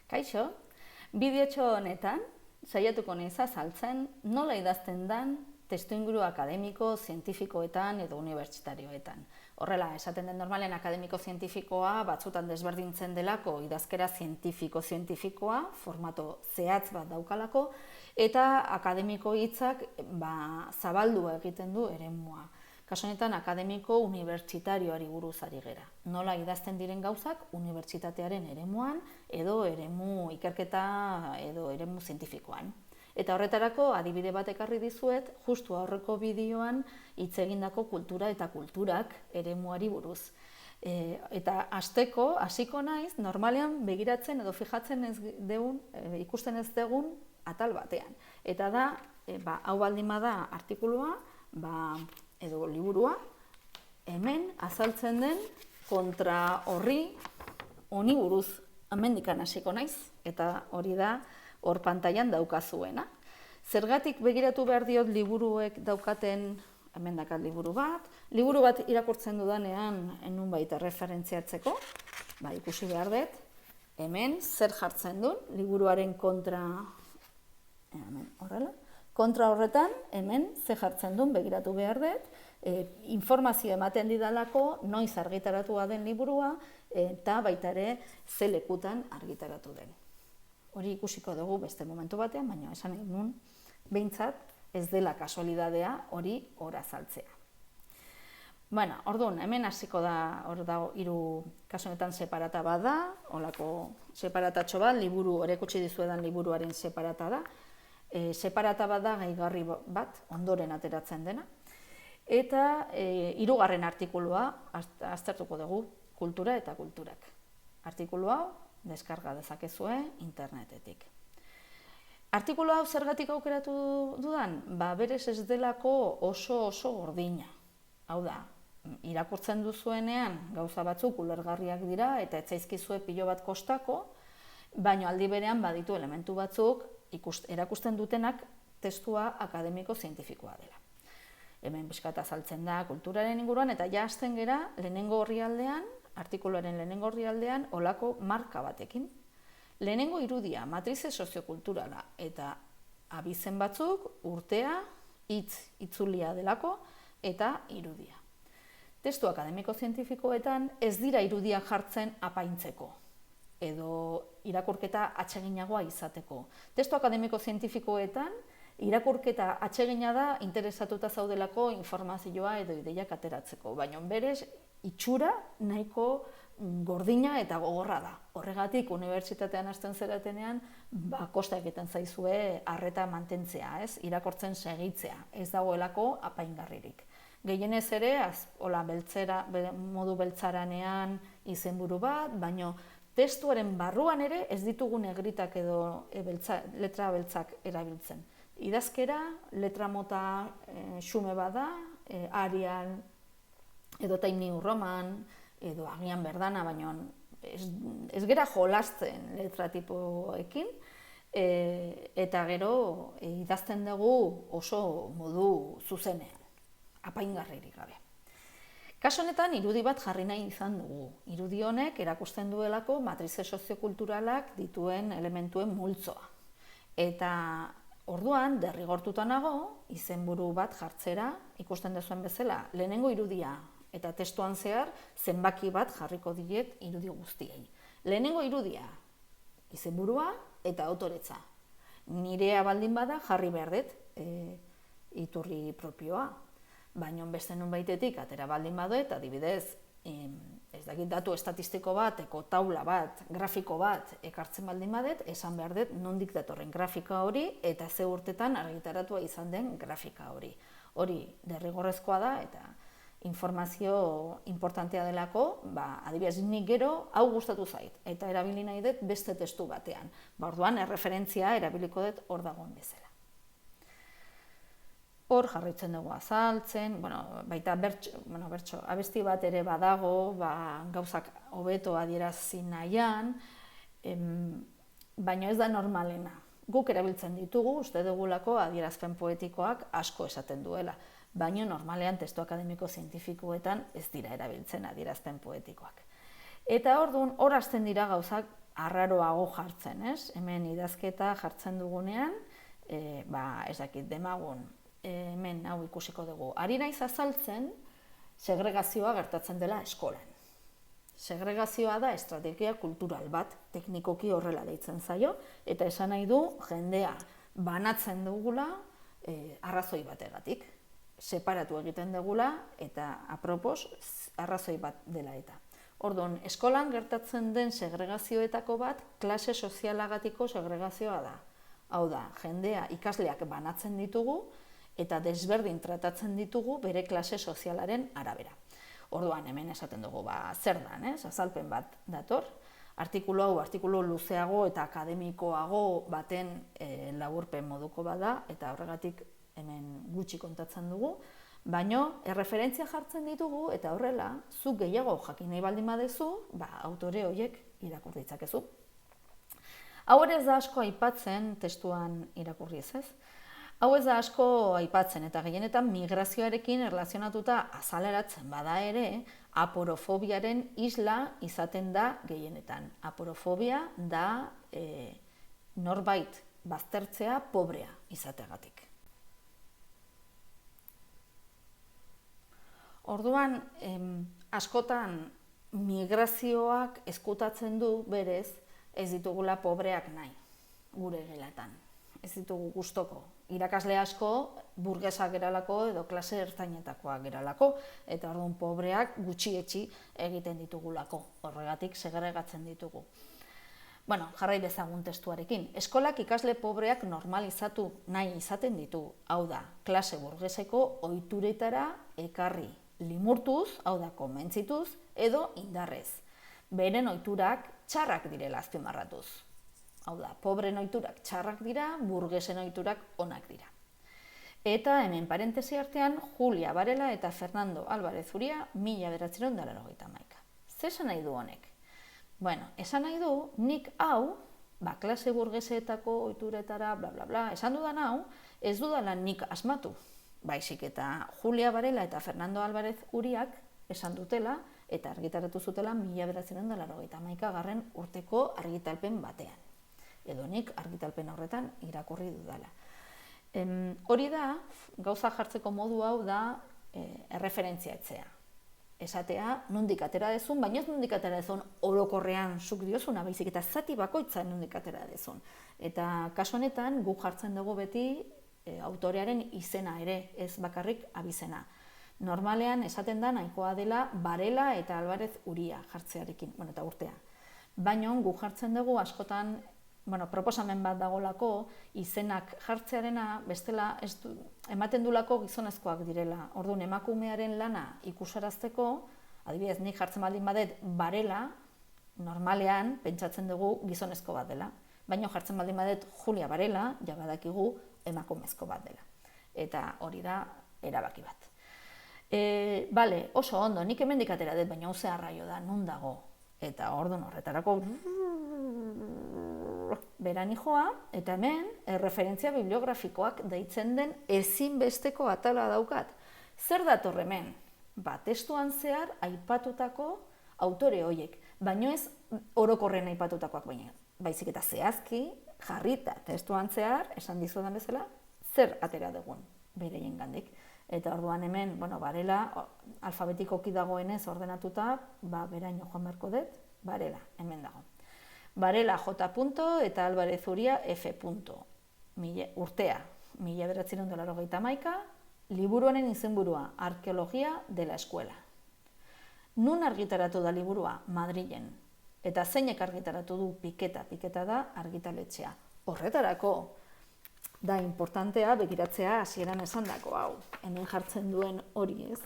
Kaixo, bideotxo honetan saiatuko naiz azaltzen nola idazten den testuinguru akademiko, zientifikoetan edo unibertsitarioetan. Horrela, esaten den normalen akademiko-zientifikoa batzutan desberdintzen delako idazkera zientifiko-zientifikoa, formato zehatz bat daukalako, eta akademiko hitzak zabaldu egiten du eremua. Kasu honetan, akademiko unibertsitarioari buruz ari gera. Nola idazten diren gauzak unibertsitatearen eremuan edo eremu ikerketa edo eremu zientifikoan. Eta horretarako adibide bat ekarri dizuet, justu aurreko bideoan hitz egindako kultura eta kulturak eremuari buruz. Eta hasiko naiz, normalean begiratzen edo fijatzen ikusten ez dugun atal batean. Eta da, hau baldin bada artikulua, edo liburua, hemen azaltzen den kontra honi buruz hemendikan hasiko naiz, eta hori da hor pantailan daukazuena. Zergatik begiratu behar diot liburuek daukaten, hemen dakat liburu bat irakurtzen dudanean enun baita referentziatzeko, ikusi behar dut, hemen zer jartzen duen, liburuaren kontra, horrela, kontra horretan, hemen ze jartzen duen begiratu behar dut, informazio ematen didalako noiz argitaratua den liburua eta baita ere ze lekutan argitaratu den. Hori ikusiko dugu beste momentu batean, baina esan nahi nuen behintzat ez dela kasualidadea hori hor azaltzea. Orduan, hemen hasiko da, hor dago hiru kasu honetan separata bat da, holako separatatxo bat, liburu, erakutsi dizuedan liburuaren separata da. Separata bat da gaigarri bat, ondoren ateratzen dena. Eta hirugarren artikulua aztertuko dugu, kultura eta kulturak. Artikulu hau deskarga dezakezue internetetik. Artikulu hau zergatik aukeratu dudan? Berez ez delako oso gordina. Hau da, irakurtzen duzuenean gauza batzuk ulergarriak dira eta ez zaizkizue pilo bat kostako, baina aldi berean baditu elementu batzuk erakusten dutenak testua akademiko-zientifikoa dela. Hemen pixkat azaltzen da kulturaren inguruan eta ja hasten gera lehenengo orrialdean, artikuluaren lehenengo orrialdean, olako marka batekin. Lehenengo irudia, matrize soziokulturala eta abizen batzuk, urtea, itzulia delako eta irudia. Testu akademiko-zientifikoetan ez dira irudia jartzen apaintzeko edo irakurketa atseginagoa izateko. Testu akademiko-zientifikoetan irakurketa atsegina da interesatuta zaudelako informazioa edo ideiak ateratzeko, baina berez itxura nahiko gordina eta gogorra da. Horregatik, unibertsitatean hasten zeratenean, kosta egiten zaizue arreta mantentzea, irakortzen segitzea, ez dagoelako apaingarririk. Gehienez ere, modu beltzaranean izenburu bat, baina testuaren barruan ere ez ditugu negritak edo letra beltzak erabiltzen. Idazkera, letra mota xume bada, Arial edo Times New Roman edo agian berdana, baina ez gera jolasten letra tipoekin eta gero idazten dugu oso modu zuzenean, apaingarririk gabe. Kasu honetan, irudi bat jarri nahi izan dugu. Irudi honek erakusten duelako matrize soziokulturalak dituen elementuen multzoa. Eta orduan, derrigortuta nago, izenburu bat jartzera, ikusten duzuen bezala, lehenengo irudia eta testuan zehar zenbaki bat jarriko diet irudi guztiei. Lehenengo irudia, izenburua eta autoretza. Nirea baldin bada jarri behar dut iturri propioa. Baina beste nonbaitetik atera baldin badoet, adibidez, ez dakit datu estatistiko bat, taula bat, grafiko bat ekartzen baldin badet, esan behar dut nondik datorren grafika hori eta ze urtetan argitaratua izan den grafika hori. Hori derrigorrezkoa da eta informazio importantea delako, adibidez nik gero hau gustatu zait eta erabili nahi dut beste testu batean. Orduan erreferentzia erabiliko dut hor dagoen bezala. Hor jarraitzen dugu azaltzen, baita bertso, abesti bat ere badago, gauzak hobeto adierazi nahian, baina ez da normalena. Guk erabiltzen ditugu, uste dugulako adierazpen poetikoak asko esaten duela, baina normalean testu akademiko-zientifikoetan ez dira erabiltzen adierazpen poetikoak. Eta orduan, hor hasten dira gauzak arraroago jartzen, ez? Hemen idazketa jartzen dugunean, ez dakit, demagun, hemen hau ikusiko dugu. Ari naiz azaltzen, segregazioa gertatzen dela eskolan. Segregazioa da estrategia kultural bat, teknikoki horrela deitzen zaio, eta esan nahi du jendea banatzen dugula arrazoi bategatik. Separatu egiten dugula eta apropos arrazoi bat dela eta. Orduan, eskolan gertatzen den segregazioetako bat klase sozialagatiko segregazioa da. Hau da, jendea ikasleak banatzen ditugu eta desberdin tratatzen ditugu bere klase sozialaren arabera. Orduan, hemen esaten dugu, zer dan, azalpen bat dator. Artikulu hau, artikulu luzeago eta akademikoago baten laburpen moduko bada, eta horregatik hemen gutxi kontatzen dugu, baino erreferentzia jartzen ditugu, eta horrela, zuk gehiago jakin nahi baldin badezu, autore horiek irakur ditzakezu. Hau ere ez da asko aipatzen testuan irakurriz, ez? Hau ez da asko aipatzen eta gehienetan migrazioarekin erlazionatuta azaleratzen bada ere, aporofobiaren isla izaten da gehienetan. Aporofobia da norbait baztertzea pobrea izateagatik. Orduan, askotan migrazioak eskutatzen du berez ez ditugula pobreak nahi, gure gelatan. Ez ditugu gustoko. Irakasle asko burgesak geralako edo klase ertainetakoak geralako, eta orduan pobreak gutxietsi egiten ditugulako, horregatik segregatzen ditugu. Jarrai dezagun testuarekin. Eskolak ikasle pobreak normalizatu nahi izaten ditu, hau da, klase burgeseko ohituretara ekarri, limurtuz, hau da, konbentzituz, edo indarrez. Beren ohiturak txarrak direla azpimarratuz. Hau da, pobren ohiturak txarrak dira, burgesen ohiturak onak dira. Eta hemen parentesi artean, Julia Varela eta Fernando Álvarez Uria 1981. Zer esan nahi du honek? Esan nahi du, nik hau, klase burgeseetako ohituretara, esan dudan hau, ez dudala nik asmatu. Baizik eta Julia Varela eta Fernando Álvarez Uriak esan dutela, eta argitaratu zutela 1981 urteko argitalpen batean. Edo nik argitalpen horretan irakurri dudala. Hori da, gauza jartzeko modu hau da erreferentzia etzea. Esatea, nondik atera dezun, baina ez nondik atera dezun orokorrean zuk diozuna, baizik eta zati bakoitza nondik atera dezun. Eta kasu honetan, gu jartzen dugu beti autorearen izena ere, ez bakarrik abizena. Normalean esaten da nahikoa dela Varela eta Álvarez Uria jartzearekin, eta urtea. Baina gu jartzen dugu askotan proposamen bat dagolako izenak jartzearena bestela ematen dulako gizonezkoak direla. Orduan emakumearen lana ikusarazteko, adibidez nik jartzen baldin badet Varela, normalean pentsatzen dugu gizonezko bat dela. Baina jartzen baldin badet Julia Varela, ja badakigu emakumezko bat dela. Eta hori da erabaki bat. Oso ondo, nik hemendik atera dut, baina hau arraio da, non dago. Eta orduan horretarako berani joa, eta hemen referentzia bibliografikoak deitzen den ezinbesteko atala daukat. Zer dator hemen? Testuan zehar aipatutako autore horiek, baino ez orokorren aipatutakoak baina. Baizik eta zehazki, jarrita testuan zehar, esan dizudan bezala, zer atera dugun bereien gandik. Eta orduan hemen, Varela, alfabetikoki dagoenez ordenatuta, beraino joan beharko dut, Varela, hemen dago. Varela J. eta Álvarez Uria F. Urtea, 1981, liburuaren izenburua, Arkeologia de la Escuela. Nun argitaratu da liburua? Madrilen. Eta zeinek argitaratu du? Piketa da argitaletxea. Horretarako da importantea begiratzea hasieran esandako hau. Hemen jartzen duen hori, ez?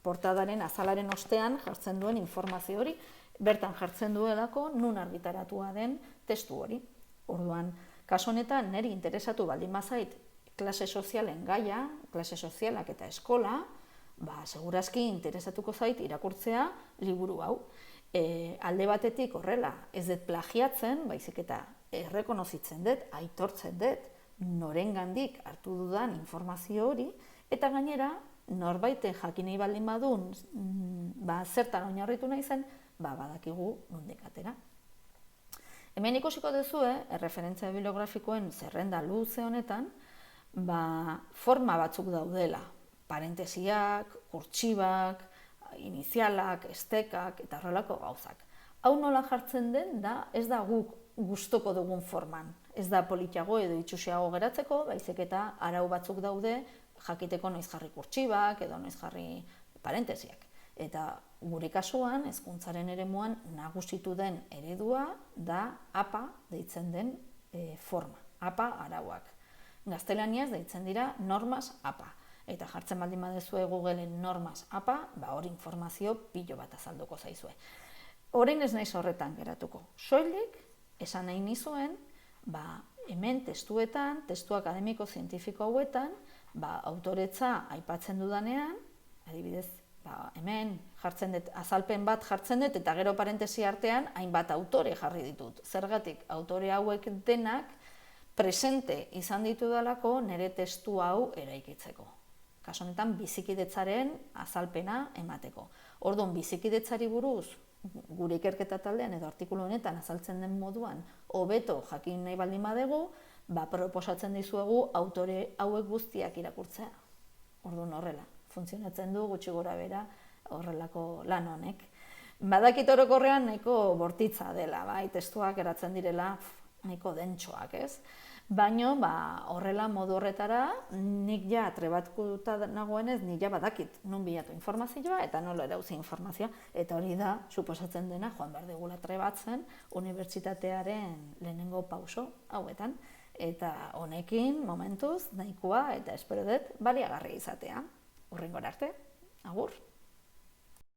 Portadaren azalaren ostean jartzen duen informazio hori, bertan jartzen duelako nun argitaratua den testu hori. Orduan, kasu honetan niri interesatu baldin bazait klase sozialen gaia, klase sozialak eta eskola, segurazki interesatuko zait irakurtzea liburu hau. Alde batetik horrela, ez dut plagiatzen, baizik eta errekonozitzen dut, aitortzen dut, norengandik hartu dudan informazio hori, eta gainera, norbaite jakinei baldin badun, zertan oinarritu nahi zen, badakigu nondik atera. Hemen ikusiko duzue, erreferentzia bibliografikoen zerrenda luze honetan, forma batzuk daudela. Parentesiak, kurtsibak, inizialak, estekak eta horrelako gauzak. Hau nola jartzen den da, ez da guk gustoko dugun forman. Ez da politiago edo itxusiago geratzeko, baizik eta arau batzuk daude jakiteko noiz jarri kurtsibak edo noiz jarri parentesiak. Eta gure kasuan, hezkuntzaren eremuan nagusitu den eredua da APA deitzen den forma, APA arauak. Gaztelaniaz deitzen dira normas APA. Eta jartzen baldin baduzue Googleen normas APA, hor informazio pilo bat azalduko zaizue. Orain ez naiz horretan geratuko. Soilik, esan nahi nizuen, hemen testuetan, testu akademiko zientifiko hauetan, autoretza aipatzen dudanean, adibidez, hemen jartzen dut, azalpen bat jartzen dut, eta gero parentesi artean, hainbat autore jarri ditut. Zergatik, autore hauek denak presente izan ditudalako nire testu hau eraikitzeko. Kasu honetan, bizikidetzaren azalpena emateko. Orduan, bizikidetzari buruz, gure ikerketa taldean edo artikulu honetan azaltzen den moduan, hobeto jakin nahi baldin badegu, proposatzen dizuegu autore hauek guztiak irakurtzea. Orduan horrela, funtzionatzen du gutxi gora bera horrelako lan honek. Badakit orokorrean nahiko bortitza dela, testuak geratzen direla nahiko dentsoak, ez? Baina horrela modu horretara nik ja trebatkuta nagoenez, nik ja badakit non bilatu informazioa eta nola erauzi informazioa, eta hori da, suposatzen dena, joan behar digula trebatzen unibertsitatearen lehenengo pauso hauetan, eta honekin momentuz nahikoa eta espero dut baliagarri izatea. Hurrengora arte, agur!